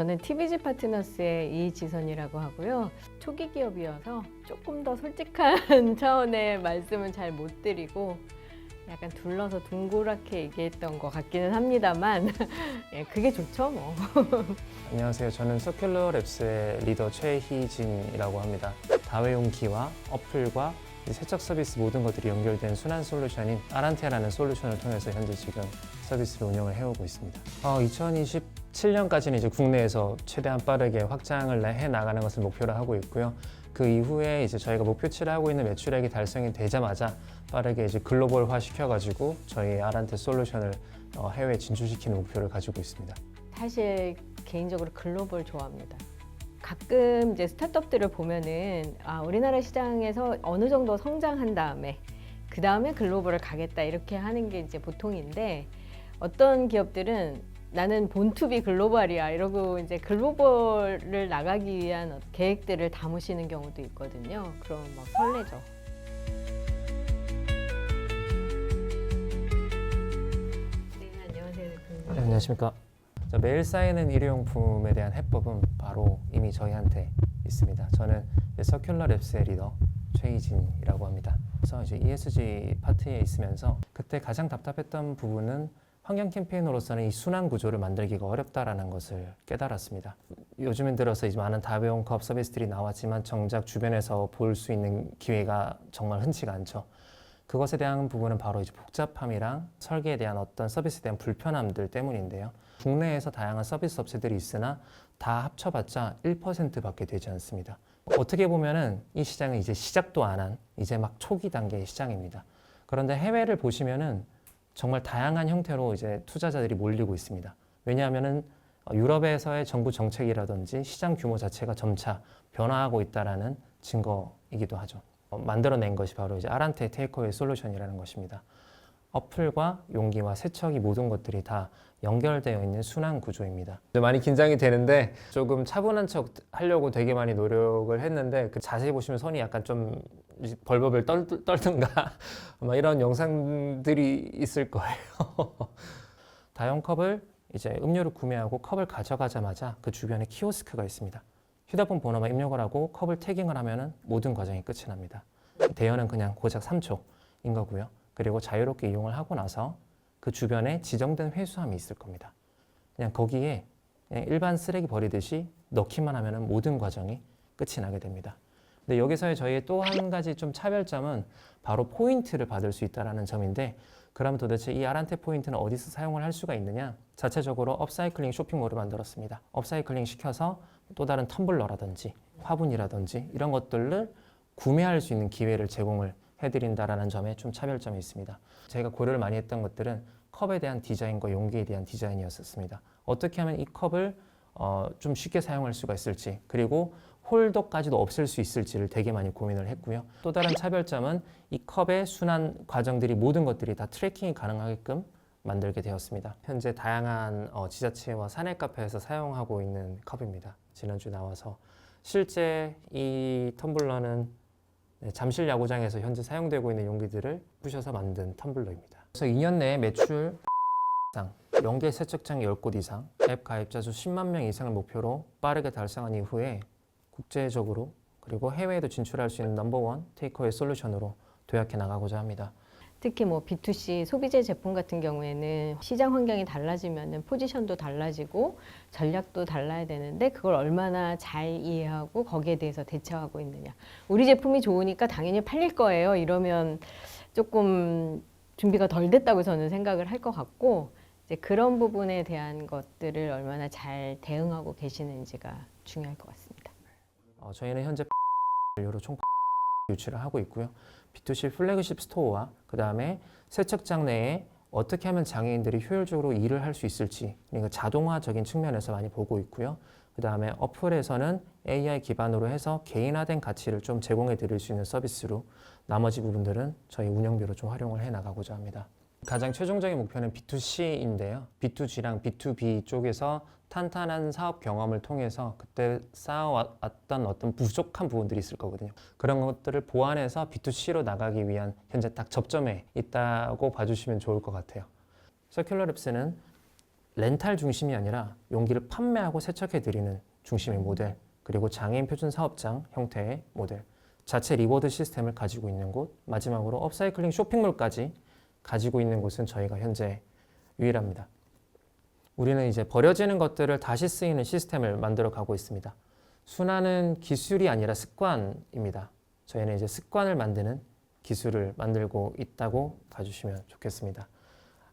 저는 TBG 파트너스의 이지선이라고 하고요. 초기 기업이어서 조금 더 솔직한 차원의 말씀은 잘 못 드리고 약간 둘러서 둥그랗게 얘기했던 것 같기는 합니다만 예, 그게 좋죠 뭐. 안녕하세요. 저는 서큘러랩스의 리더 최희진이라고 합니다. 다회용기와 어플과 세척 서비스 모든 것들이 연결된 순환 솔루션인 아란테라는 솔루션을 통해서 현재 지금 서비스를 운영을 해오고 있습니다. 2027년까지는 이제 국내에서 최대한 빠르게 확장을 해 나가는 것을 목표로 하고 있고요. 그 이후에 이제 저희가 목표치를 하고 있는 매출액이 달성이 되자마자 빠르게 이제 글로벌화 시켜가지고 저희 아란테 솔루션을 해외에 진출시키는 목표를 가지고 있습니다. 사실 개인적으로 글로벌 좋아합니다. 가끔 이제 스타트업들을 보면은 우리나라 시장에서 어느 정도 성장한 다음에 그 다음에 글로벌을 가겠다 이렇게 하는 게 이제 보통인데 어떤 기업들은 나는 본투비 글로벌이야 이러고 이제 글로벌을 나가기 위한 계획들을 담으시는 경우도 있거든요. 그럼 막 설레죠. 네, 안녕하세요. 네, 안녕하십니까. 매일 쌓이는 일회용품에 대한 해법은 바로 이미 저희한테 있습니다. 저는 서큘러랩스의 리더 최희진이라고 합니다. 그래서 이제 ESG 파트에 있으면서 그때 가장 답답했던 부분은 환경 캠페인으로서는 이 순환 구조를 만들기가 어렵다라는 것을 깨달았습니다. 요즘엔 들어서 이제 많은 다회용 컵 서비스들이 나왔지만 정작 주변에서 볼 수 있는 기회가 정말 흔치가 않죠. 그것에 대한 부분은 바로 이제 복잡함이랑 설계에 대한 어떤 서비스에 대한 불편함들 때문인데요. 국내에서 다양한 서비스 업체들이 있으나 다 합쳐봤자 1%밖에 되지 않습니다. 어떻게 보면은 이 시장은 이제 시작도 안 한 이제 막 초기 단계의 시장입니다. 그런데 해외를 보시면은 정말 다양한 형태로 이제 투자자들이 몰리고 있습니다. 왜냐하면은 유럽에서의 정부 정책이라든지 시장 규모 자체가 점차 변화하고 있다라는 증거이기도 하죠. 만들어낸 것이 바로 이제 아란테 테이크어웨이 솔루션이라는 것입니다. 어플과 용기와 세척이 모든 것들이 다 연결되어 있는 순환 구조입니다. 많이 긴장이 되는데 조금 차분한 척 하려고 되게 많이 노력을 했는데 자세히 보시면 손이 약간 좀 벌벌 떨든가 막 이런 영상들이 있을 거예요. 다용 컵을 이제 음료를 구매하고 컵을 가져가자마자 그 주변에 키오스크가 있습니다. 휴대폰 번호만 입력을 하고 컵을 태깅을 하면은 모든 과정이 끝이 납니다. 대여는 그냥 고작 3초인 거고요. 그리고 자유롭게 이용을 하고 나서 그 주변에 지정된 회수함이 있을 겁니다. 그냥 거기에 그냥 일반 쓰레기 버리듯이 넣기만 하면 모든 과정이 끝이 나게 됩니다. 근데 여기서의 저희의 또 한 가지 좀 차별점은 바로 포인트를 받을 수 있다는 점인데 그럼 도대체 이 아란테 포인트는 어디서 사용을 할 수가 있느냐? 자체적으로 업사이클링 쇼핑몰을 만들었습니다. 업사이클링 시켜서 또 다른 텀블러라든지 화분이라든지 이런 것들을 구매할 수 있는 기회를 제공을 해드린다라는 점에 좀 차별점이 있습니다. 제가 고려를 많이 했던 것들은 컵에 대한 디자인과 용기에 대한 디자인이었습니다. 어떻게 하면 이 컵을 좀 쉽게 사용할 수가 있을지 그리고 홀더까지도 없앨 수 있을지를 되게 많이 고민을 했고요. 또 다른 차별점은 이 컵의 순환 과정들이 모든 것들이 다 트래킹이 가능하게끔 만들게 되었습니다. 현재 다양한 지자체와 사내 카페에서 사용하고 있는 컵입니다. 지난주 나와서 실제 이 텀블러는 잠실 야구장에서 현재 사용되고 있는 용기들을 부셔서 만든 텀블러입니다. 그래서 2년 내에 매출 이상, 연계 세척장 10곳 이상, 앱 가입자 수 10만 명 이상을 목표로 빠르게 달성한 이후에 국제적으로 그리고 해외에도 진출할 수 있는 넘버원 테이크어웨이 솔루션으로 도약해 나가고자 합니다. 특히 뭐 B2C 소비재 제품 같은 경우에는 시장 환경이 달라지면 포지션도 달라지고 전략도 달라야 되는데 그걸 얼마나 잘 이해하고 거기에 대해서 대처하고 있느냐. 우리 제품이 좋으니까 당연히 팔릴 거예요. 이러면 조금 준비가 덜 됐다고 저는 생각을 할 것 같고 이제 그런 부분에 대한 것들을 얼마나 잘 대응하고 계시는지가 중요할 것 같습니다. 저희는 현재 연료로 총 유치를 하고 있고요. B2C 플래그십 스토어와 그 다음에 세척장 내에 어떻게 하면 장애인들이 효율적으로 일을 할 수 있을지 그러니까 자동화적인 측면에서 많이 보고 있고요. 그 다음에 어플에서는 AI 기반으로 해서 개인화된 가치를 좀 제공해 드릴 수 있는 서비스로 나머지 부분들은 저희 운영비로 좀 활용을 해 나가고자 합니다. 가장 최종적인 목표는 B2C인데요. B2G랑 B2B 쪽에서 탄탄한 사업 경험을 통해서 그때 쌓아왔던 어떤 부족한 부분들이 있을 거거든요. 그런 것들을 보완해서 B2C로 나가기 위한 현재 딱 접점에 있다고 봐주시면 좋을 것 같아요. 서큘러랩스는 렌탈 중심이 아니라 용기를 판매하고 세척해드리는 중심의 모델, 그리고 장애인 표준 사업장 형태의 모델, 자체 리워드 시스템을 가지고 있는 곳, 마지막으로 업사이클링 쇼핑몰까지 가지고 있는 곳은 저희가 현재 유일합니다. 우리는 이제 버려지는 것들을 다시 쓰이는 시스템을 만들어 가고 있습니다. 순환은 기술이 아니라 습관입니다. 저희는 이제 습관을 만드는 기술을 만들고 있다고 봐주시면 좋겠습니다.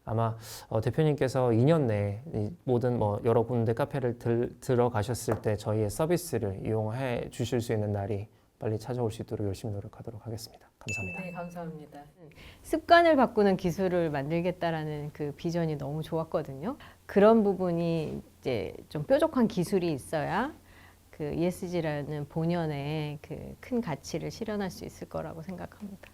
아마 대표님께서 2년 내에 이 모든 여러 군데 카페를 들어가셨을 때 저희의 서비스를 이용해 주실 수 있는 날이 빨리 찾아올 수 있도록 열심히 노력하도록 하겠습니다. 감사합니다. 네, 감사합니다. 습관을 바꾸는 기술을 만들겠다라는 그 비전이 너무 좋았거든요. 그런 부분이 이제 좀 뾰족한 기술이 있어야 그 ESG라는 본연의 그 큰 가치를 실현할 수 있을 거라고 생각합니다.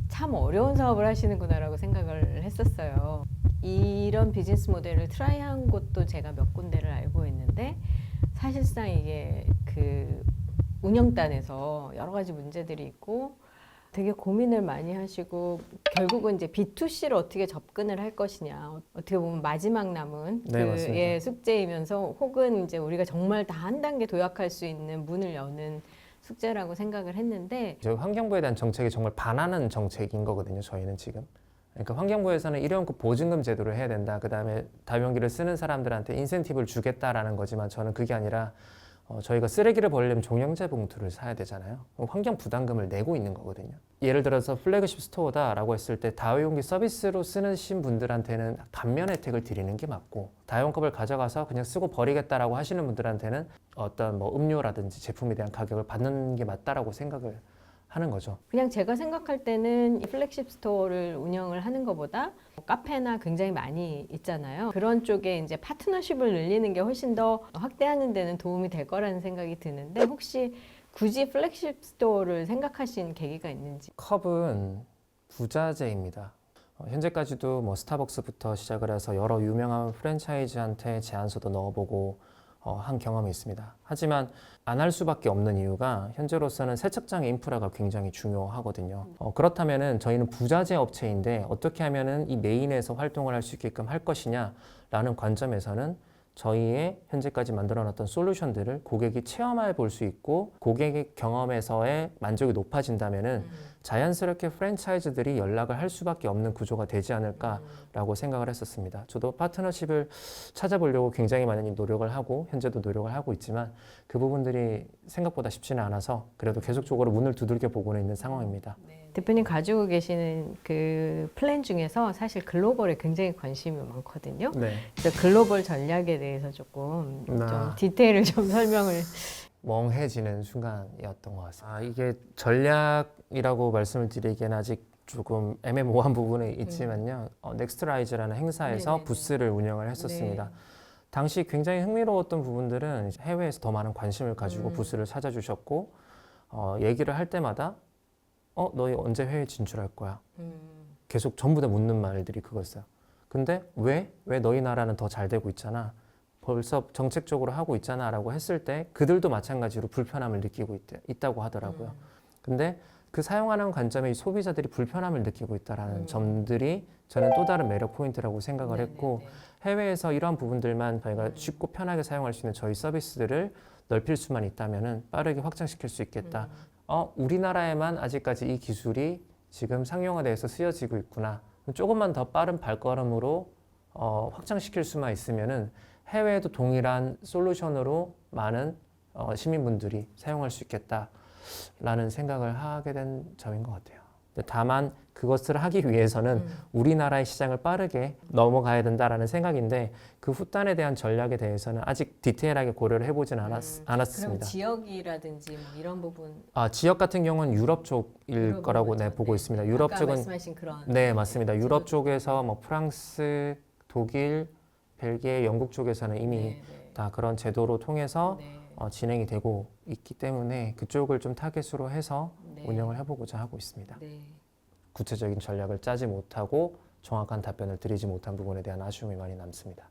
참 어려운 사업을 하시는구나라고 생각을 했었어요. 이런 비즈니스 모델을 트라이한 곳도 제가 몇 군데를 알고 있는데 사실상 이게 그 운영단에서 여러 가지 문제들이 있고 되게 고민을 많이 하시고 결국은 이제 B2C를 어떻게 접근을 할 것이냐, 어떻게 보면 마지막 남은 네, 맞습니다. 숙제이면서 혹은 이제 우리가 정말 다 한 단계 도약할 수 있는 문을 여는 숙제라고 생각을 했는데 저희 환경부에 대한 정책이 정말 반하는 정책인 거거든요. 저희는 지금. 그러니까 환경부에서는 일회용급 보증금 제도를 해야 된다. 그 다음에 다용기를 쓰는 사람들한테 인센티브를 주겠다라는 거지만 저는 그게 아니라 저희가 쓰레기를 버리려면 종량제 봉투를 사야 되잖아요. 환경 부담금을 내고 있는 거거든요. 예를 들어서 플래그십 스토어다라고 했을 때 다용기 서비스로 쓰신 분들한테는 감면 혜택을 드리는 게 맞고 다용컵을 가져가서 그냥 쓰고 버리겠다라고 하시는 분들한테는 어떤 음료라든지 제품에 대한 가격을 받는 게 맞다라고 생각을 하는 거죠. 그냥 제가 생각할 때는 이 플래그십 스토어를 운영을 하는 것보다 카페나 굉장히 많이 있잖아요. 그런 쪽에 이제 파트너십을 늘리는 게 훨씬 더 확대하는 데는 도움이 될 거라는 생각이 드는데 혹시 굳이 플래그십 스토어를 생각하신 계기가 있는지? 컵은 부자재입니다. 현재까지도 스타벅스부터 시작을 해서 여러 유명한 프랜차이즈한테 제안서도 넣어보고 한 경험이 있습니다. 하지만 안 할 수밖에 없는 이유가 현재로서는 세척장의 인프라가 굉장히 중요하거든요. 그렇다면은 저희는 부자재 업체인데 어떻게 하면은 이 메인에서 활동을 할 수 있게끔 할 것이냐라는 관점에서는 저희의 현재까지 만들어놨던 솔루션들을 고객이 체험해 볼 수 있고 고객의 경험에서의 만족이 높아진다면은 자연스럽게 프랜차이즈들이 연락을 할 수밖에 없는 구조가 되지 않을까라고 생각을 했었습니다. 저도 파트너십을 찾아보려고 굉장히 많은 노력을 하고 현재도 노력을 하고 있지만 그 부분들이 생각보다 쉽지는 않아서 그래도 계속적으로 문을 두들겨 보고는 있는 상황입니다. 대표님 가지고 계시는 그 플랜 중에서 사실 글로벌에 굉장히 관심이 많거든요. 네. 그래서 글로벌 전략에 대해서 조금 좀 디테일을 좀 설명을. 멍해지는 순간이었던 것 같습니다. 이게 전략이라고 말씀을 드리기에는 아직 조금 애매모호한 부분이 있지만요. 넥스트라이즈라는 행사에서 네네네. 부스를 운영을 했었습니다. 당시 굉장히 흥미로웠던 부분들은 해외에서 더 많은 관심을 가지고 부스를 찾아주셨고 얘기를 할 때마다 너희 언제 해외 진출할 거야? 계속 전부 다 묻는 말들이 그거였어요. 근데 왜 너희 나라는 더 잘 되고 있잖아. 벌써 정책적으로 하고 있잖아 라고 했을 때 그들도 마찬가지로 불편함을 느끼고 있다고 하더라고요. 근데 그 사용하는 관점에 이 소비자들이 불편함을 느끼고 있다는 점들이 저는 또 다른 매력 포인트라고 생각을 했고 해외에서 이러한 부분들만 저희가 쉽고 편하게 사용할 수 있는 저희 서비스들을 넓힐 수만 있다면 빠르게 확장시킬 수 있겠다. 우리나라에만 아직까지 이 기술이 지금 상용화돼서 쓰여지고 있구나. 조금만 더 빠른 발걸음으로 확장시킬 수만 있으면은 해외에도 동일한 솔루션으로 많은 시민분들이 사용할 수 있겠다라는 생각을 하게 된 점인 것 같아요. 다만 그것을 하기 위해서는 우리나라의 시장을 빠르게 넘어가야 된다라는 생각인데 그 후단에 대한 전략에 대해서는 아직 디테일하게 고려를 해보지는 그럼 않았습니다. 지역이라든지 뭐 이런 부분. 지역 같은 경우는 유럽 쪽일 거라고 보고 있습니다. 유럽 아까 쪽은 말씀하신 그런. 네, 맞습니다. 유럽 쪽에서 프랑스, 독일, 벨기에, 영국 쪽에서는 이미 다 그런 제도로 통해서 진행이 되고 있기 때문에 그쪽을 좀 타겟으로 해서 운영을 해보고자 하고 있습니다. 구체적인 전략을 짜지 못하고 정확한 답변을 드리지 못한 부분에 대한 아쉬움이 많이 남습니다.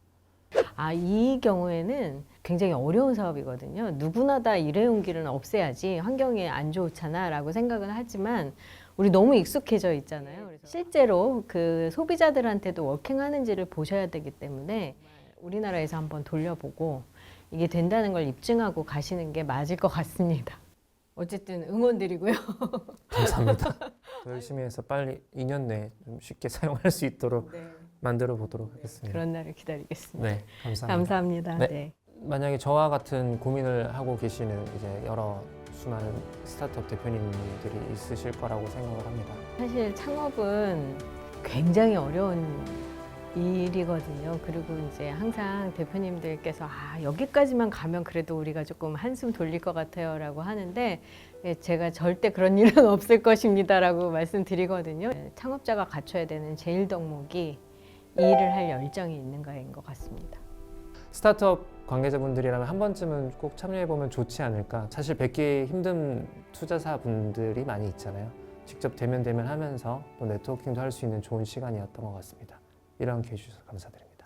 이 경우에는 굉장히 어려운 사업이거든요. 누구나 다 일회용기는 없애야지 환경에 안 좋잖아 라고 생각은 하지만 우리 너무 익숙해져 있잖아요. 그래서 실제로 그 소비자들한테도 워킹하는지를 보셔야 되기 때문에 우리나라에서 한번 돌려보고 이게 된다는 걸 입증하고 가시는 게 맞을 것 같습니다. 어쨌든 응원드리고요. 감사합니다. 더 열심히 해서 빨리 2년 내에 좀 쉽게 사용할 수 있도록 만들어 보도록 하겠습니다. 그런 날을 기다리겠습니다. 네, 감사합니다. 감사합니다. 네. 네. 만약에 저와 같은 고민을 하고 계시는 이제 여러 수많은 스타트업 대표님들이 있으실 거라고 생각을 합니다. 사실 창업은 굉장히 어려운 일이거든요. 그리고 이제 항상 대표님들께서 여기까지만 가면 그래도 우리가 조금 한숨 돌릴 것 같아요라고 하는데 제가 절대 그런 일은 없을 것입니다라고 말씀드리거든요. 창업자가 갖춰야 되는 제일 덕목이 이 일을 할 열정이 있는 거인 것 같습니다. 스타트업 관계자분들이라면 한 번쯤은 꼭 참여해보면 좋지 않을까. 사실 뵙기 힘든 투자사분들이 많이 있잖아요. 직접 대면 하면서 또 네트워킹도 할 수 있는 좋은 시간이었던 것 같습니다. 이런 기회 주셔서 감사드립니다.